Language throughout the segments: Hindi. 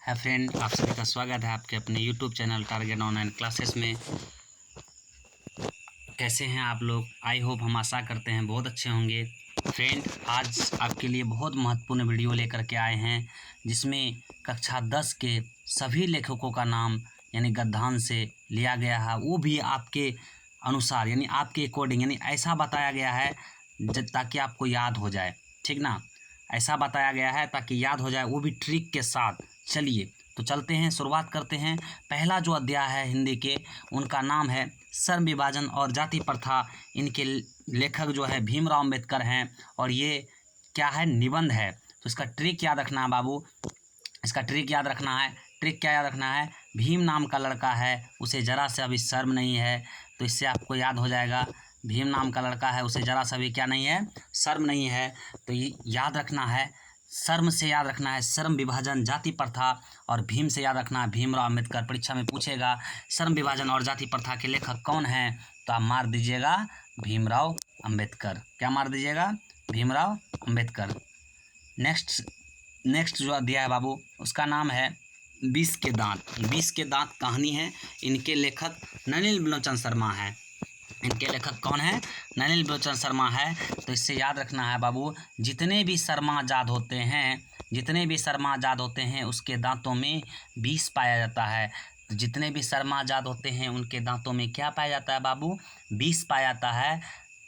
है फ्रेंड, आप सभी का स्वागत है आपके अपने YouTube channel target online classes में। कैसे हैं आप लोग? आई होप, हम आशा करते हैं बहुत अच्छे होंगे। फ्रेंड, आज आपके लिए बहुत महत्वपूर्ण वीडियो लेकर के आए हैं, जिसमें कक्षा 10 के सभी लेखकों का नाम यानी गद्यांश से लिया गया है, वो भी आपके अनुसार यानी आपके अकॉर्डिंग, यानी ऐसा बताया गया है ताकि आपको याद हो जाए। ठीक ना, ऐसा बताया गया है ताकि याद हो जाए, वो भी ट्रिक के साथ। चलिए तो चलते हैं, शुरुआत करते हैं। पहला जो अध्याय है हिंदी के, उनका नाम है श्रम विभाजन और जाति प्रथा। इनके लेखक जो है भीमराव अम्बेडकर हैं, और ये क्या है, निबंध है। तो इसका ट्रिक याद रखना है बाबू, इसका ट्रिक याद रखना है। ट्रिक क्या याद रखना है? भीम नाम का लड़का है, उसे ज़रा सा भी शर्म नहीं है। तो इससे आपको याद हो जाएगा, भीम नाम का लड़का है, उसे ज़रा सा भी क्या नहीं है, शर्म नहीं है। तो ये याद रखना है। शर्म से याद रखना है श्रम विभाजन जाति प्रथा, और भीम से याद रखना है भीमराव अम्बेडकर। परीक्षा में पूछेगा श्रम विभाजन और जाति प्रथा के लेखक कौन हैं, तो आप मार दीजिएगा भीमराव अम्बेडकर। क्या मार दीजिएगा? भीमराव अम्बेडकर। नेक्स्ट जो अध्याय है बाबू, उसका नाम है 20 के दांत। 20 के दांत कहानी है। इनके लेखक नलिनी बिलोचन शर्मा है। इनके लेखक कौन है? नलिनी बिलोचन शर्मा है। तो इससे याद रखना है बाबू, जितने भी शर्मा जात होते हैं, जितने भी शर्मा जात होते हैं, उसके दांतों में 20 पाया जाता है। तो जितने भी शर्मा जात होते हैं, उनके दांतों में क्या पाया जाता है बाबू? 20 पाया जाता है।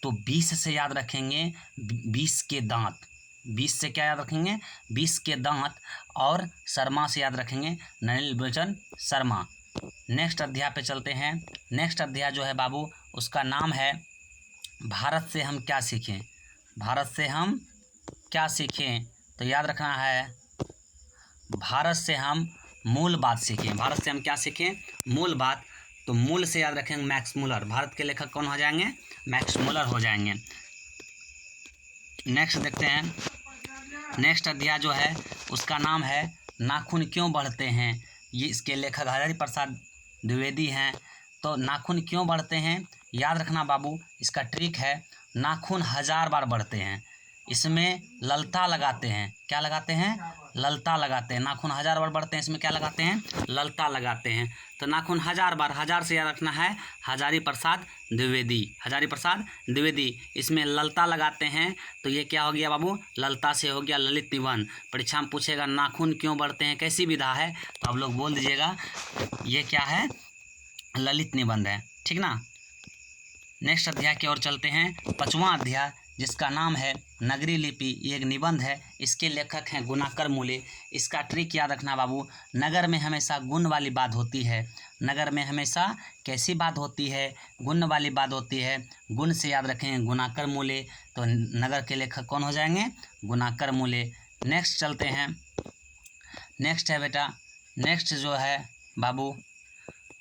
तो 20 से याद रखेंगे 20 के दांत। 20 से क्या याद रखेंगे? 20 के दांत। और शर्मा से याद रखेंगे नलिनी बिलोचन शर्मा। नेक्स्ट अध्याय पे चलते हैं। नेक्स्ट अध्याय जो है बाबू, उसका नाम है भारत से हम क्या सीखें। भारत से हम क्या सीखें? तो याद रखना है, भारत से हम मूल बात सीखें। भारत से हम क्या सीखें? मूल बात। तो मूल से याद रखेंगे मैक्स मुलर। भारत के लेखक कौन हो जाएंगे? मैक्स मुलर हो जाएंगे। नेक्स्ट देखते हैं। नेक्स्ट अध्याय जो है, उसका नाम है नाखून क्यों बढ़ते हैं। ये इसके लेखक हजारी प्रसाद द्विवेदी हैं। तो नाखून क्यों बढ़ते हैं, याद रखना बाबू। इसका ट्रिक है, नाखून 1000 बार बढ़ते हैं। इसमें ललता लगाते हैं। क्या लगाते हैं? ललता लगाते हैं। नाखून 1000 बार बढ़ते हैं, इसमें क्या लगाते हैं? ललता लगाते हैं। तो नाखून 1000 बार, 1000 से याद रखना है हजारी प्रसाद द्विवेदी। हजारी प्रसाद द्विवेदी इसमें ललता लगाते हैं। तो ये क्या हो गया बाबू? ललता से हो गया ललित निबंध। परीक्षा में पूछेगा नाखून क्यों बढ़ते हैं, कैसी विधा है, तो आप लोग बोल दीजिएगा ये क्या है, ललित निबंध है। ठीक ना। नेक्स्ट अध्याय की ओर चलते हैं। 5वां अध्याय, जिसका नाम है नगरी लिपि। ये एक निबंध है। इसके लेखक हैं गुणाकर मूले। इसका ट्रिक याद रखना बाबू, नगर में हमेशा गुण वाली बात होती है। नगर में हमेशा कैसी बात होती है? गुण वाली बात होती है। गुण से याद रखेंगे गुणाकर मूले। तो नगर के लेखक कौन हो जाएंगे? गुणाकर मूले। नेक्स्ट चलते हैं। नेक्स्ट है बेटा, नेक्स्ट जो है बाबू,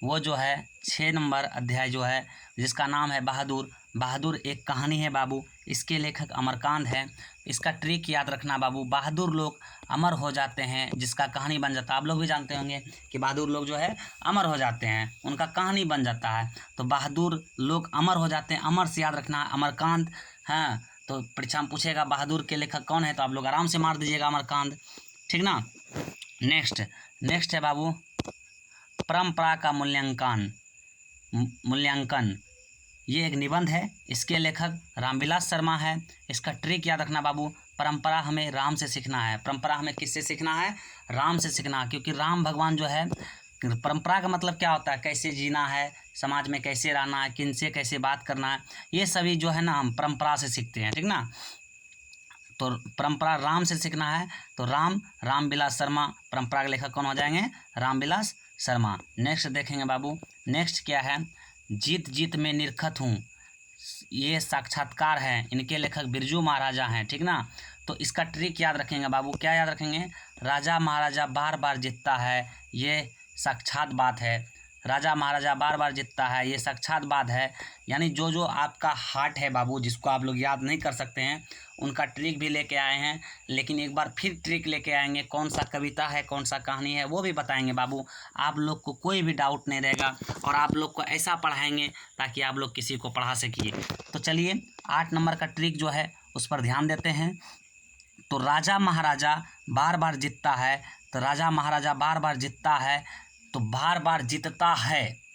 वो जो है 6 नंबर अध्याय जो है, जिसका नाम है बहादुर। बहादुर एक कहानी है बाबू। इसके लेखक अमरकांत है। इसका ट्रिक याद रखना बाबू, बहादुर लोग अमर हो जाते हैं, जिसका कहानी बन जाता है। आप लोग भी जानते होंगे कि बहादुर लोग जो है अमर हो जाते हैं, उनका कहानी बन जाता है। तो बहादुर लोग अमर हो जाते हैं। अमर से याद रखना है अमरकांत। हाँ, तो परीक्षा में पूछेगा बहादुर के लेखक कौन है, तो आप लोग आराम से मार दीजिएगा अमरकांत। ठीक ना। नेक्स्ट है बाबू, परंपरा का मूल्यांकन। ये एक निबंध है। इसके लेखक रामविलास शर्मा है। इसका ट्रिक याद रखना बाबू, परंपरा हमें राम से सीखना है। परंपरा हमें किससे सीखना है? राम से सीखना है। क्योंकि राम भगवान जो है, परंपरा का मतलब क्या होता है? कैसे जीना है, समाज में कैसे रहना है, किन से कैसे बात करना है, ये सभी जो है ना हम परंपरा से सीखते हैं। ठीक ना। तो परंपरा राम से सीखना है। तो रामविलास शर्मा परंपरा के लेखक कौन हो जाएंगे? रामविलास शर्मा। नेक्स्ट देखेंगे बाबू, नेक्स्ट क्या है, जीत जीत में निरखत हूँ। ये साक्षात्कार है। इनके लेखक बिरजू महाराजा हैं। ठीक ना। तो इसका ट्रिक याद रखेंगे बाबू। क्या याद रखेंगे? राजा महाराजा बार बार जीतता है, ये साक्षात बात है। राजा महाराजा बार बार जीतता है, ये साक्षात बात है। यानी जो जो आपका हार्ट है बाबू, जिसको आप लोग याद नहीं कर सकते हैं, उनका ट्रिक भी लेके आए हैं। लेकिन एक बार फिर ट्रिक लेके आएंगे, कौन सा कविता है, कौन सा कहानी है, वो भी बताएंगे बाबू। आप लोग को कोई भी डाउट नहीं रहेगा, और आप लोग को ऐसा पढ़ाएंगे ताकि आप लोग किसी को पढ़ा सकिए। तो चलिए 8 नंबर का ट्रिक जो है उस पर ध्यान देते हैं। तो राजा महाराजा बार बार जीतता है, तो राजा महाराजा बार बार जीतता है, तो बार बार जीतता है,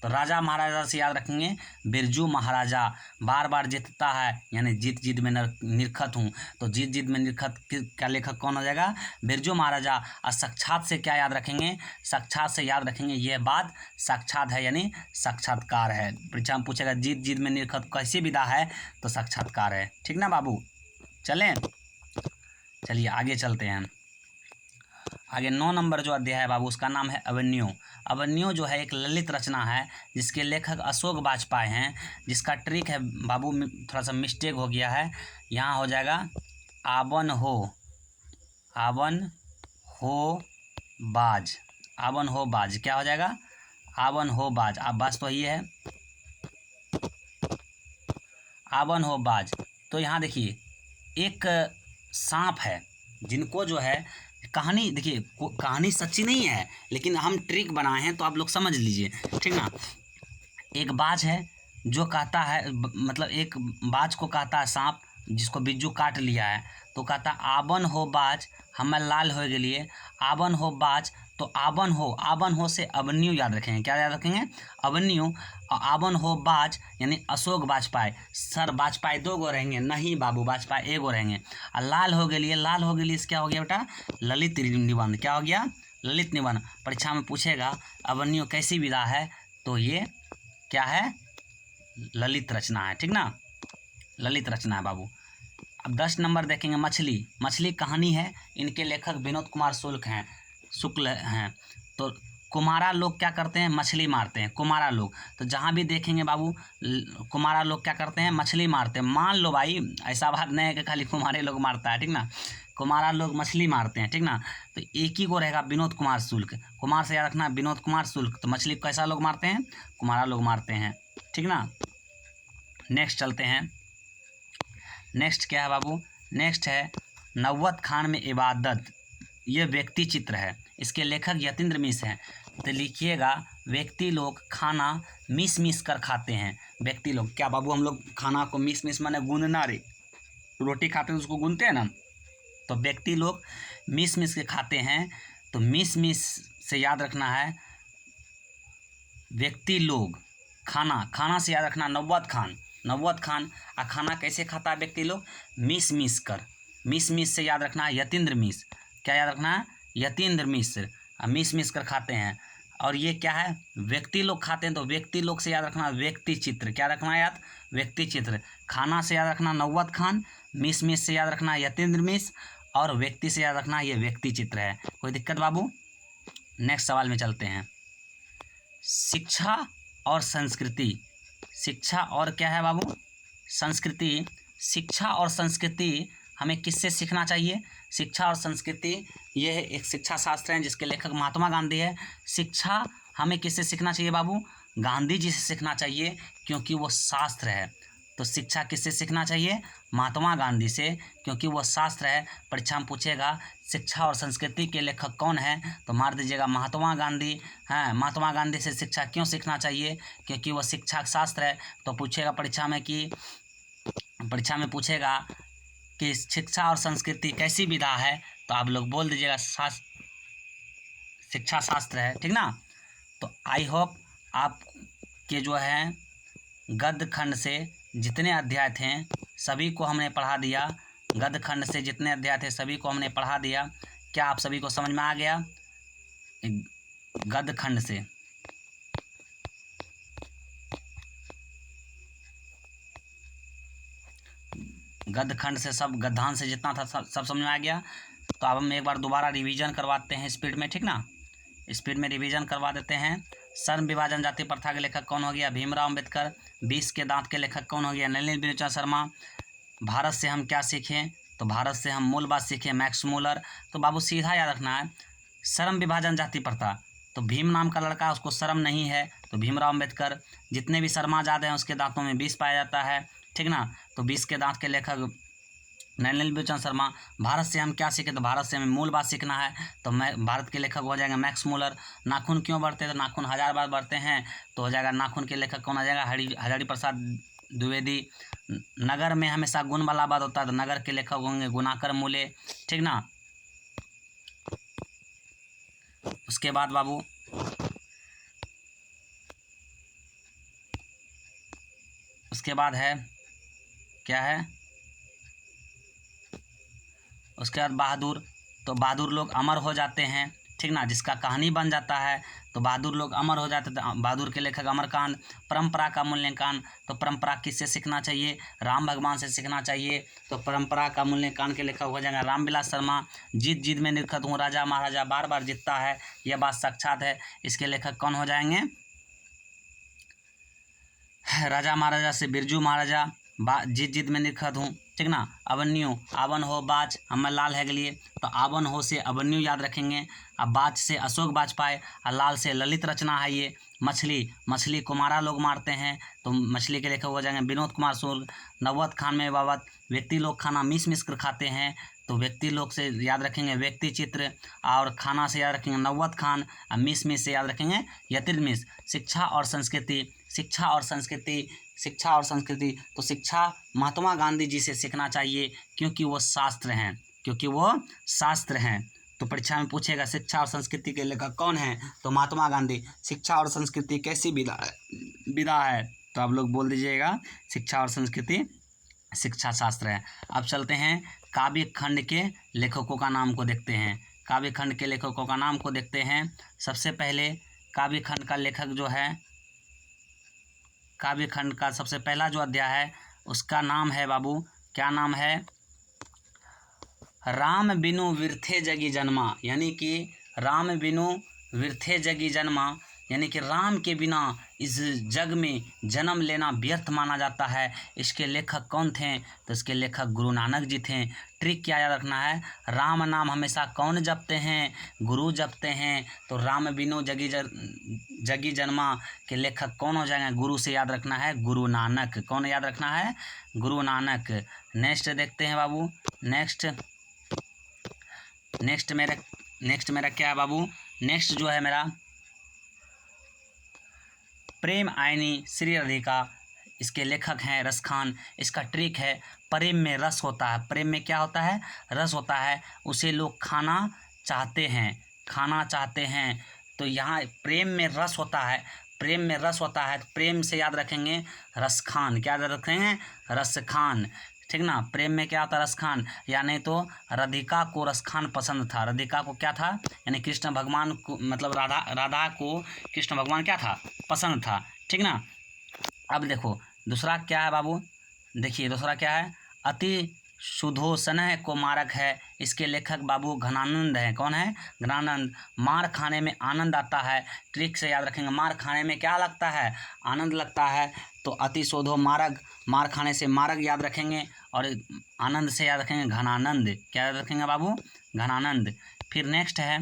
तो राजा महाराजा से याद रखेंगे बिरजू महाराजा। बार बार जीतता है यानी जीत जीत में निरखत हूँ, तो जीत जीत में निरखत का लेखक कौन हो जाएगा? बिरजू महाराजा। और साक्षात से क्या याद रखेंगे? साक्षात से याद रखेंगे यह बात साक्षात है यानी साक्षात्कार है। परीक्षा में पूछेगा जीत जीत में निरखत कैसी विधा है, तो साक्षात्कार है। ठीक ना बाबू? चलें, चलिए आगे चलते हैं। आगे 9 नंबर जो अध्याय है बाबू, उसका नाम है अवन्यो। अवन्यो जो है एक ललित रचना है जिसके लेखक अशोक वाजपेयी हैं। जिसका ट्रिक है बाबू, थोड़ा सा मिस्टेक हो गया है, यहाँ हो जाएगा आवन हो, आवन हो बाज, आवन हो बाज। क्या हो जाएगा? आवन हो बाज। अब बाज तो ये है, आवन हो बाज। तो यहाँ देखिए एक सांप है जिनको जो है कहानी, देखिए कहानी सच्ची नहीं है लेकिन हम ट्रिक बनाए हैं तो आप लोग समझ लीजिए, ठीक ना। एक बाज है जो कहता है, मतलब एक बाज को कहता है सांप जिसको बिज्जू काट लिया है, तो कहता आवन हो बाज हमें लाल हो गेलिए, आवन हो बाज। तो आवन हो से अवन्यू याद रखेंगे। क्या याद रखेंगे? अवन्यू। और आवन हो बाज यानी अशोक वाजपेयी। सर वाजपेयी 2 गो रहेंगे? नहीं बाबू, वाजपेयी 1 गो रहेंगे। और लाल हो गेलिए, लाल हो गेलिए क्या हो गया बेटा? ललित निबंध। क्या हो गया? ललित निबंध। परीक्षा में पूछेगा अवन्यू कैसी विधा है, तो ये क्या है? ललित रचना है। ठीक ना, ललित रचना है बाबू। अब 10 नंबर देखेंगे मछली। मछली कहानी है, इनके लेखक विनोद कुमार शुक्ल हैं। तो कुम्हारा लोग क्या करते हैं? मछली मारते हैं। कुम्हारा लोग, तो जहाँ भी देखेंगे बाबू कुम्हारा लोग क्या करते हैं? मछली मारते हैं। मान लो भाई, ऐसा बात नहीं है कि खाली कुम्हारे लोग मारता है, ठीक ना। कुम्हारा लोग मछली मारते हैं, ठीक ना। तो एक ही को रहेगा विनोद कुमार शुक्ल। कुमार से याद रखना विनोद कुमार शुक्ल। तो मछली कैसा लोग मारते हैं? कुम्हारा लोग मारते हैं, ठीक ना। नेक्स्ट चलते हैं। नेक्स्ट क्या है बाबू? नेक्स्ट है नौबत खान में इबादत। ये व्यक्ति चित्र है, इसके लेखक यतीन्द्र मिश्र हैं। तो लिखिएगा व्यक्ति लोग खाना मिस मिस कर खाते हैं। व्यक्ति लोग, क्या बाबू हम लोग खाना को मिस मिस माने गूंदना रे, रोटी खाते हैं उसको गूंदते हैं ना, तो व्यक्ति लोग मिस मिस के खाते हैं। तो मिस मिस से याद रखना है व्यक्ति लोग, खाना से याद रखना नौबत खान। और खाना कैसे खाता है व्यक्ति लोग? मिस मिस कर। मिस मिस से याद रखना है यतीन्द्र मिश्र। क्या याद रखना है? यतीन्द्र मिश्र। मिस मिस कर खाते हैं। और ये क्या है? व्यक्ति लोग खाते हैं, तो व्यक्ति लोग से याद रखना व्यक्ति चित्र। क्या रखना है याद? व्यक्ति चित्र। खाना से याद रखना नौबत खान, मिस मिस से याद रखना यतीन्द्र मिश्र, और व्यक्ति से याद रखना ये व्यक्ति चित्र है। कोई दिक्कत बाबू? नेक्स्ट सवाल में चलते हैं। शिक्षा और संस्कृति। शिक्षा और क्या है बाबू? संस्कृति। शिक्षा और संस्कृति हमें किससे सीखना चाहिए? शिक्षा और संस्कृति यह एक शिक्षा शास्त्र है जिसके लेखक महात्मा गांधी है। शिक्षा हमें किससे सीखना चाहिए बाबू? गांधी जी से सीखना चाहिए, क्योंकि वो शास्त्र है। तो शिक्षा किससे सीखना चाहिए? महात्मा गांधी से, क्योंकि वो शास्त्र है। परीक्षा में पूछेगा शिक्षा और संस्कृति के लेखक कौन है, तो मार दीजिएगा महात्मा गांधी हैं। महात्मा गांधी से शिक्षा क्यों सीखना चाहिए? क्योंकि वो शिक्षा शास्त्र है। तो पूछेगा परीक्षा में पूछेगा कि शिक्षा और संस्कृति कैसी विधा है, तो आप लोग बोल दीजिएगा शिक्षा शास्त्र है, ठीक ना। तो आई होप आपके जो है गद्य खंड से जितने अध्याय थे सभी को हमने पढ़ा दिया। गद्य खंड से जितने अध्याय थे सभी को हमने पढ़ा दिया। क्या आप सभी को समझ में आ गया? गद्य खंड से सब गद्यांश से जितना था सब समझ में आ गया। तो अब हम एक बार दोबारा रिवीजन करवाते हैं स्पीड में, ठीक ना। स्पीड में रिवीजन करवा देते हैं। श्रम विभाजन जाति प्रथा के लेखक कौन हो गया? भीमराव अम्बेडकर। 20 के दांत के लेखक कौन हो गया? नलिनी बिरुचा शर्मा। भारत से हम क्या सीखें? तो भारत से हम मूलबात सीखें, मैक्स मूलर। तो बाबू सीधा याद रखना है श्रम विभाजन जाति प्रथा, तो भीम नाम का लड़का उसको शर्म नहीं है, तो भीमराव अम्बेडकर। जितने भी शर्मा जाते हैं उसके दांतों में 20 पाया जाता है, ठीक ना। तो 20 के दांत के लेखक नलिनी बिरुचा शर्मा। भारत से हम क्या सीखे? तो भारत से हमें मूल बात सीखना है, तो भारत के लेखक हो जाएंगे मैक्स मूलर। नाखून क्यों बढ़ते हैं? तो नाखून 1000 बार बढ़ते हैं, तो हो जाएगा नाखून के लेखक कौन आ जाएगा? हजारी प्रसाद द्विवेदी। नगर में हमेशा गुण वाला बात होता है, तो नगर के लेखक होंगे गुणाकर मूले, ठीक ना। उसके बाद बाबू उसके बाद है क्या है, उसके बाद बहादुर। तो बहादुर लोग अमर हो जाते हैं, ठीक ना, जिसका कहानी बन जाता है तो बहादुर लोग अमर हो जाते हैं। बहादुर के लेखक अमरकांत। परंपरा का मूल्यांकन, तो परंपरा किससे सीखना चाहिए, राम भगवान से सीखना चाहिए। तो परंपरा का मूल्यांकन के लेखक हो जाएगा रामविलास शर्मा। जीत जीत में निरखत हूँ, राजा महाराजा बार बार जीतता है, यह बात साक्षात है, इसके लेखक कौन हो जाएंगे, राजा महाराजा से बिरजू महाराजा। जीत जीत में निरखत हूँ, ठीक ना। अवन्यू, आवन हो बाज, हमें लाल है के लिए, तो आवन हो से अवन्यू याद रखेंगे। अब बाज से अशोक बाजपाई, और लाल से ललित रचना है ये। मछली, मछली कुमारा लोग मारते हैं, तो मछली के लेखक हो जाएंगे विनोद कुमार सुर्ग। नववत खान में बाबत, व्यक्ति लोग खाना मिस मिस कर खाते हैं, तो व्यक्ति लोग से याद रखेंगे व्यक्ति चित्र, और खाना से याद रखेंगे नववत खान, और मिस मिस से याद रखेंगे यतिल मिस। शिक्षा और संस्कृति, शिक्षा और संस्कृति, शिक्षा और संस्कृति, तो शिक्षा महात्मा गांधी जी से सीखना चाहिए, क्योंकि वो शास्त्र हैं, क्योंकि वो शास्त्र हैं। तो परीक्षा में पूछेगा शिक्षा और संस्कृति के लेखक कौन है, तो महात्मा गांधी। शिक्षा और संस्कृति कैसी विधा है, तो आप लोग बोल दीजिएगा शिक्षा और संस्कृति शिक्षा शास्त्र है। अब चलते हैं काव्य खंड के लेखकों का नाम को देखते हैं। काव्य खंड के लेखकों का नाम को देखते हैं। सबसे पहले काव्य खंड का लेखक जो है, काव्य खंड का सबसे पहला जो अध्याय है उसका नाम है बाबू, क्या नाम है, राम बिनु विरथे जगी जन्मा, यानी कि राम बिनु विरथे जगी जन्मा, यानी कि राम के बिना इस जग में जन्म लेना व्यर्थ माना जाता है। इसके लेखक कौन थे, तो इसके लेखक गुरु नानक जी थे। ट्रिक क्या याद रखना है, राम नाम हमेशा कौन जपते हैं, गुरु जपते हैं। तो राम बिनु जगी जन्मा के लेखक कौन हो जाएंगे, गुरु से याद रखना है, गुरु नानक। कौन याद रखना है, गुरु नानक। नेक्स्ट देखते हैं बाबू, नेक्स्ट मेरा क्या है बाबू, नेक्स्ट जो है मेरा प्रेम आयनी श्री राधिका, इसके लेखक हैं रस खान। इसका ट्रिक है, प्रेम में रस होता है, प्रेम में क्या होता है, रस होता है, उसे लोग खाना चाहते हैं, खाना चाहते हैं। तो यहाँ प्रेम में रस होता है, प्रेम में रस होता है, प्रेम से याद रखेंगे रस खान। क्या याद रखेंगे, रस खान, ठीक ना। प्रेम में क्या होता है, रस खान। या नहीं तो राधिका को रस खान पसंद था, राधिका को क्या था, यानी कृष्ण भगवान को, मतलब राधा को कृष्ण भगवान क्या था, पसंद था, ठीक ना। अब देखो दूसरा क्या है बाबू, देखिए दूसरा क्या है, अति सुधोषण को मारक है। इसके लेखक बाबू घनानंद हैं। कौन है, घनानंद। मार खाने में आनंद आता है, ट्रिक से याद रखेंगे, मार खाने में क्या लगता है, आनंद लगता है। तो अति शोधो मारक, मार खाने से मारक याद रखेंगे, और आनंद से याद रखेंगे घनानंद। क्या याद रखेंगे बाबू, घनानंद। फिर नेक्स्ट है,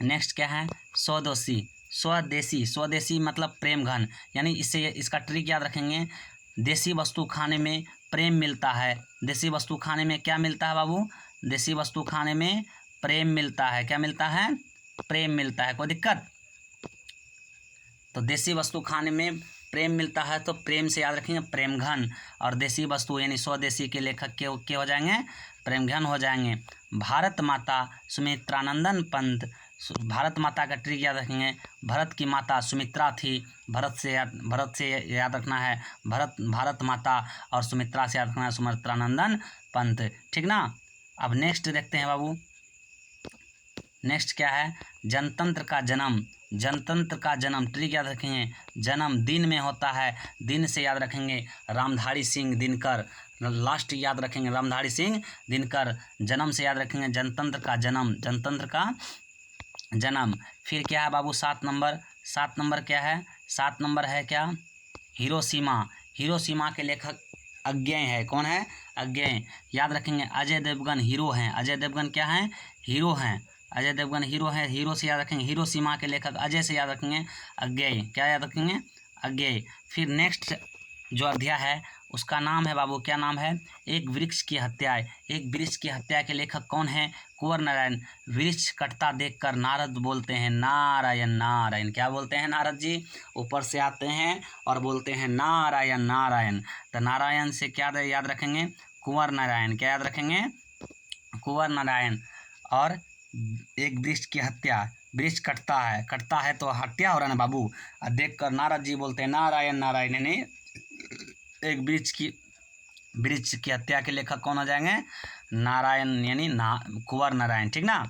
नेक्स्ट क्या है, स्वदेशी, स्वदेशी, स्वदेशी मतलब प्रेम घन, यानी इससे इसका ट्रिक याद रखेंगे, देसी वस्तु खाने में प्रेम मिलता है। देसी वस्तु खाने में क्या मिलता है बाबू, देसी वस्तु खाने में प्रेम मिलता है। क्या मिलता है, प्रेम मिलता है, कोई दिक्कत। तो देसी वस्तु खाने में प्रेम मिलता है, तो प्रेम से याद रखेंगे प्रेम घन। और देसी वस्तु यानी स्वदेशी के लेखक के हो जाएंगे, प्रेम घन हो जाएंगे। भारत माता सुमित्रानंदन पंत, भारत माता का ट्रिक याद रखेंगे, भरत की माता सुमित्रा थी, भरत से याद रखना है भारत माता, और सुमित्रा से याद रखना है सुमित्रानंदन पंत, ठीक ना। अब नेक्स्ट देखते हैं बाबू, नेक्स्ट क्या है, जनतंत्र का जन्म, जनतंत्र का जन्म, ट्रिक याद रखेंगे, जन्म दिन में होता है, दिन से याद रखेंगे रामधारी सिंह दिनकर, लास्ट याद रखेंगे रामधारी सिंह दिनकर। जन्म से याद रखेंगे जनतंत्र का जन्म, जनतंत्र का जन्म। फिर क्या है बाबू, 7 नंबर, 7 नंबर क्या है, 7 नंबर है क्या, हिरोशिमा। हिरोशिमा के लेखक अज्ञेय है। कौन है, अज्ञेय। याद रखेंगे अजय देवगन हीरो हैं, अजय देवगन क्या हैं, हीरो हैं, अजय देवगन हीरो है, हीरो से याद रखेंगे, हिरोशिमा के लेखक अजय से याद रखेंगे अज्ञेय। क्या याद रखेंगे, अज्ञेय। फिर नेक्स्ट जो अध्याय है उसका नाम है बाबू, क्या नाम है, एक वृक्ष की हत्या। एक वृक्ष की हत्या के लेखक कौन है, कुंवर नारायण। वृक्ष कटता देखकर नारद बोलते हैं नारायण नारायण। क्या बोलते हैं नारद जी, ऊपर से आते हैं और बोलते हैं नारायण नारायण। तो नारायण से क्या याद रखेंगे, कुंवर नारायण। क्या याद रखेंगे, कुंवर नारायण। और एक वृक्ष की हत्या, वृक्ष कटता है तो हत्या हो रहा है ना बाबू। और देख कर नारद जी बोलते हैं नारायण नारायण, यानी एक वृक्ष की हत्या के लेखक कौन हो जाएंगे? नारायण, यानी कुंवर नारायण, ठीक ना।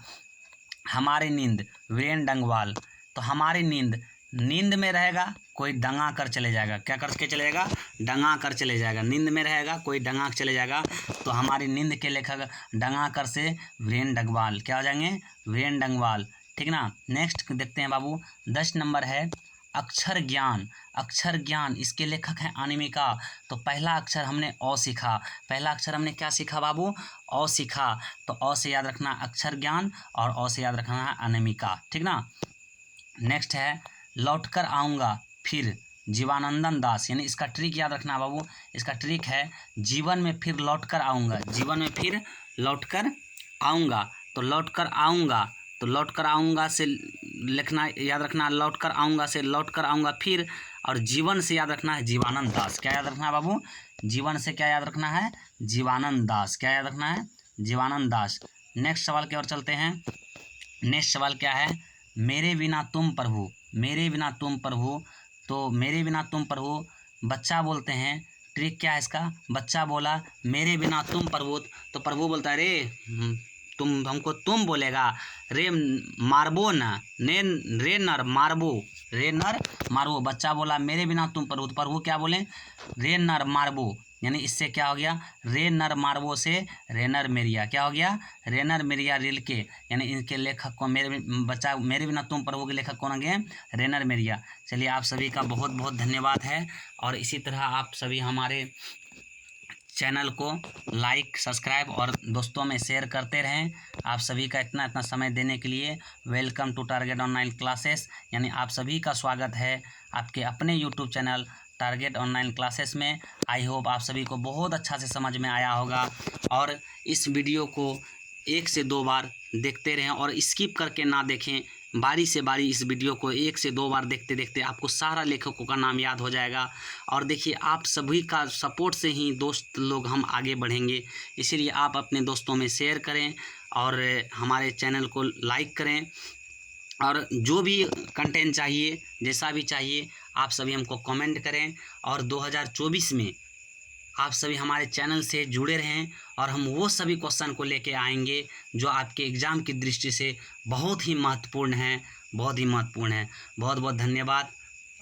हमारी नींद, वीरेन डंगवाल। तो हमारी नींद में रहेगा कोई डंगा कर चले जाएगा। क्या करके चले जाएगा? डंगा कर चले जाएगा। नींद में रहेगा कोई डंगा कर चले जाएगा। तो हमारी नींद के लेखक डंगा कर से वीरेन डंगवाल, क्या हो जाएंगे? वीरेन डंगवाल, ठीक ना। नेक्स्ट देखते हैं बाबू, 10 नंबर है अक्षर ज्ञान, इसके लेखक हैं अनामिका। तो पहला अक्षर हमने अ सीखा, पहला अक्षर हमने क्या सीखा बाबू? अ सीखा। तो अ से याद रखना अक्षर ज्ञान और अ से याद रखना है अनामिका, ठीक ना। नेक्स्ट है लौट कर आऊँगा फिर, जीवानंदन दास, यानी इसका ट्रिक याद रखना बाबू। इसका ट्रिक है जीवन में फिर लौट कर आऊँगा, जीवन में फिर लौट कर आऊँगा। तो लौट कर आऊँगा, तो लौट कर आऊँगा से लिखना याद रखना, लौट कर आऊँगा से लौट कर आऊँगा फिर, और जीवन से याद रखना है जीवानंद दास। क्या याद रखना है बाबू? जीवन से क्या याद रखना है? जीवानंद दास। क्या याद रखना है? जीवानंद दास। नेक्स्ट सवाल की ओर चलते हैं। नेक्स्ट सवाल क्या है? मेरे बिना तुम प्रभु, मेरे बिना तुम प्रभु। तो मेरे बिना तुम प्रभु बच्चा बोलते हैं, ट्रिक क्या है इसका? बच्चा बोला मेरे बिना तुम प्रभु, तो प्रभु बोलता है रे तुम हमको तुम बोलेगा, रे मारबो ना, ने रे नर मारबो, रे नर मारबो। बच्चा बोला मेरे बिना तुम प्रभु, तो प्रभु क्या बोले? रे नर मारबो, यानी इससे क्या हो गया? रे नर मारबो से रेनर मेरिया, क्या हो गया? रेनर मेरिया रिल के, यानी इनके लेखक को मेरे बिना तुम प्रभु के लेखक कौन गए? रेनर मेरिया। चलिए आप सभी का बहुत बहुत धन्यवाद है, और इसी तरह आप सभी हमारे चैनल को लाइक, सब्सक्राइब और दोस्तों में शेयर करते रहें। आप सभी का इतना समय देने के लिए welcome to target online classes, यानी आप सभी का स्वागत है आपके अपने YouTube channel target online classes में। आई होप आप सभी को बहुत अच्छा से समझ में आया होगा, और इस वीडियो को 1 से 2 बार देखते रहें और स्किप करके ना देखें। बारी से बारी इस वीडियो को 1 से 2 बार देखते देखते आपको सारा लेखकों का नाम याद हो जाएगा। और देखिए आप सभी का सपोर्ट से ही दोस्त लोग हम आगे बढ़ेंगे, इसीलिए आप अपने दोस्तों में शेयर करें और हमारे चैनल को लाइक करें। और जो भी कंटेंट चाहिए, जैसा भी चाहिए, आप सभी हमको कमेंट करें। और 2024 में आप सभी हमारे चैनल से जुड़े रहें, और हम वो सभी क्वेश्चन को लेके आएंगे जो आपके एग्ज़ाम की दृष्टि से बहुत ही महत्वपूर्ण हैं, बहुत ही महत्वपूर्ण है। बहुत बहुत धन्यवाद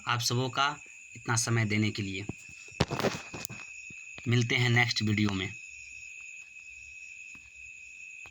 आप सबों का इतना समय देने के लिए। मिलते हैं नेक्स्ट वीडियो में।